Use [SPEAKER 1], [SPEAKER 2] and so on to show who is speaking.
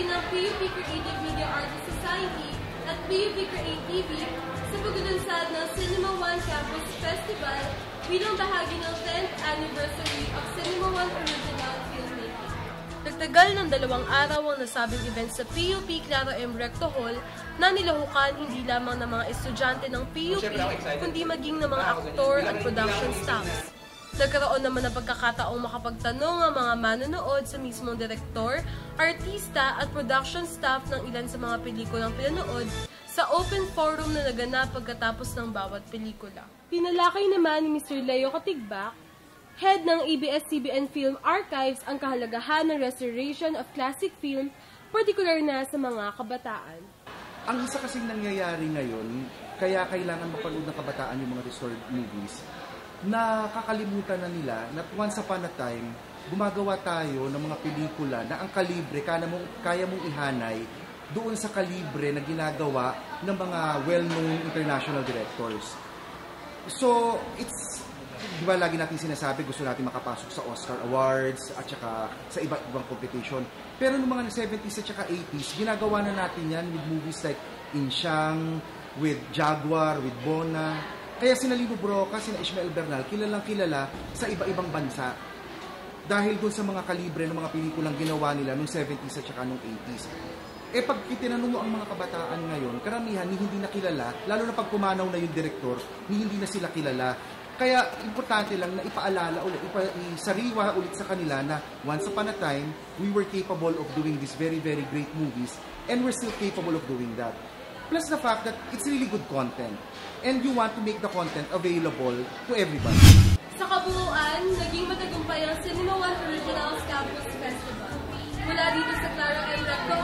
[SPEAKER 1] pagpupuri ng PUP Creative Media Artists Society at PUP Create TV sa pagdudunsad ng Cinema One Campus Festival bilang bahagi ng 10th anniversary of Cinema One Original Filmmaking. Nagtagal ng 2 araw ang nasabing event sa PUP Clara M. Recto Hall na nilahukan hindi lamang ng mga estudyante ng PUP kundi maging ng mga aktor at production staffs. Nagkaroon naman ng pagkakataong makapagtanong ang mga manonood sa mismong direktor, artista at production staff ng ilan sa mga pelikulang pinanood sa open forum na naganap pagkatapos ng bawat pelikula. Tinalakay naman ni Mr. Leo Katigbak, head ng ABS-CBN Film Archives, ang kahalagahan ng restoration of classic film, partikular na sa mga kabataan.
[SPEAKER 2] Ang isa kasing nangyayari ngayon, kaya kailangan mapanood ng kabataan yung mga restored movies, nakakalimutan na nila na once upon a time, gumagawa tayo ng mga pelikula na ang kalibre kaya mong ihanay doon sa kalibre na ginagawa ng mga well-known international directors. So, di ba lagi natin sinasabi, gusto natin makapasok sa Oscar Awards at saka sa iba't ibang competition. Pero noong mga 70s at saka 80s, ginagawa na natin yan with movies like Insyang, with Jaguar, with Bona. Kaya sina Lino Broca, sina Ishmael Bernal, kilalang kilala sa iba-ibang bansa. Dahil doon sa mga kalibre ng mga pelikulang ginawa nila noong 70s at saka noong 80s. Eh pag itinanong mo ang mga kabataan ngayon, karamihan ni hindi na kilala, lalo na pag pumanaw na yung direktor, ni hindi na sila kilala. Kaya importante lang na ipaalala ulit, isariwa ulit sa kanila na once upon a time, we were capable of doing these very, very great movies and we're still capable of doing that. Plus the fact that it's really good content and you want to make the content available to everybody.
[SPEAKER 1] Sa kabuuan, naging matagumpay ang Cinema One Originals Campus Festival. Mula dito sa Clara M. Recto